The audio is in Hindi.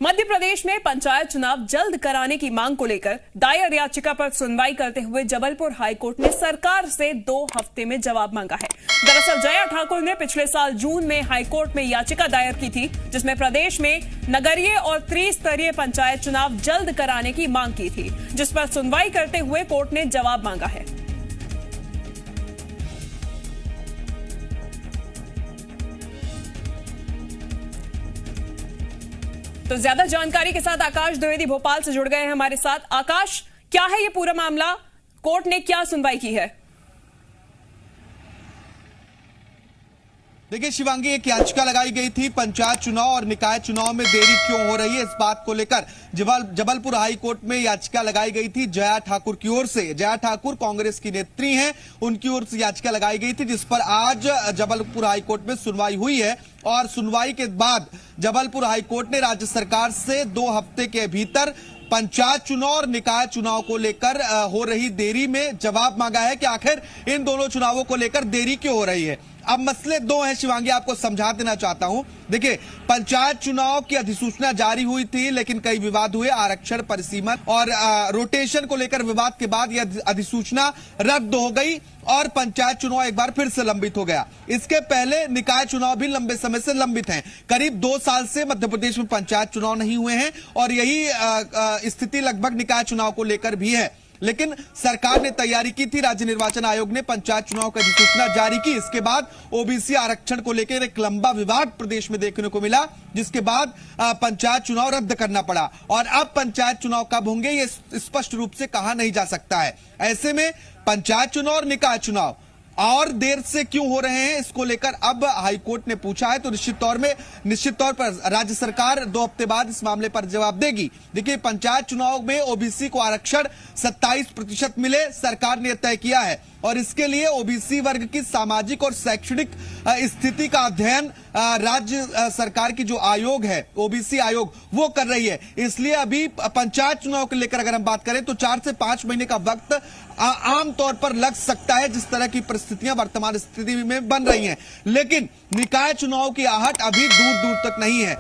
मध्य प्रदेश में पंचायत चुनाव जल्द कराने की मांग को लेकर दायर याचिका पर सुनवाई करते हुए जबलपुर हाईकोर्ट ने सरकार से 2 हफ्ते में जवाब मांगा है। दरअसल जया ठाकुर ने पिछले साल जून में हाईकोर्ट में याचिका दायर की थी, जिसमें प्रदेश में नगरीय और त्रिस्तरीय पंचायत चुनाव जल्द कराने की मांग की थी, जिस पर सुनवाई करते हुए कोर्ट ने जवाब मांगा है। तो ज्यादा जानकारी के साथ आकाश द्विवेदी भोपाल से जुड़ गए हैं हमारे साथ। आकाश, क्या है ये पूरा मामला? कोर्ट ने क्या सुनवाई की है? देखिए शिवांगी, एक याचिका लगाई गई थी पंचायत चुनाव और निकाय चुनाव में देरी क्यों हो रही है, इस बात को लेकर जबलपुर हाई कोर्ट में याचिका लगाई गई थी जया ठाकुर की ओर से। जया ठाकुर कांग्रेस की नेत्री हैं, उनकी ओर से याचिका लगाई गई थी, जिस पर आज जबलपुर हाई कोर्ट में सुनवाई हुई है। और सुनवाई के बाद जबलपुर हाई कोर्ट ने राज्य सरकार से 2 हफ्ते के भीतर पंचायत चुनाव और निकाय चुनाव को लेकर हो रही देरी में जवाब मांगा है कि आखिर इन दोनों चुनावों को लेकर देरी क्यों हो रही है। अब मसले 2 हैं शिवांगी, आपको समझा देना चाहता हूं। देखिए, पंचायत चुनाव की अधिसूचना जारी हुई थी, लेकिन कई विवाद हुए, आरक्षण, परिसीमन और रोटेशन को लेकर विवाद के बाद यह अधिसूचना रद्द हो गई और पंचायत चुनाव एक बार फिर से लंबित हो गया। इसके पहले निकाय चुनाव भी लंबे समय से लंबित हैं। करीब 2 साल से मध्य प्रदेश में पंचायत चुनाव नहीं हुए हैं और यही स्थिति लगभग निकाय चुनाव को लेकर भी है। लेकिन सरकार ने तैयारी की थी, राज्य निर्वाचन आयोग ने पंचायत चुनाव की अधिसूचना जारी की। इसके बाद ओबीसी आरक्षण को लेकर एक लंबा विवाद प्रदेश में देखने को मिला, जिसके बाद पंचायत चुनाव रद्द करना पड़ा। और अब पंचायत चुनाव कब होंगे ये स्पष्ट रूप से कहा नहीं जा सकता है। ऐसे में पंचायत चुनाव और निकाय चुनाव और देर से क्यों हो रहे हैं, इसको लेकर अब हाईकोर्ट ने पूछा है। तो निश्चित तौर पर राज्य सरकार 2 हफ्ते बाद इस मामले पर जवाब देगी। देखिए, पंचायत चुनाव में ओबीसी को आरक्षण 27% मिले, सरकार ने तय किया है और इसके लिए ओबीसी वर्ग की सामाजिक और शैक्षणिक स्थिति का अध्ययन राज्य सरकार की जो आयोग है, ओबीसी आयोग, वो कर रही है। इसलिए अभी पंचायत चुनाव को लेकर अगर हम बात करें तो 4 से 5 महीने का वक्त आमतौर पर लग सकता है, जिस तरह की परिस्थितियां वर्तमान स्थिति में बन रही हैं। लेकिन निकाय चुनाव की आहट अभी दूर दूर तक नहीं है।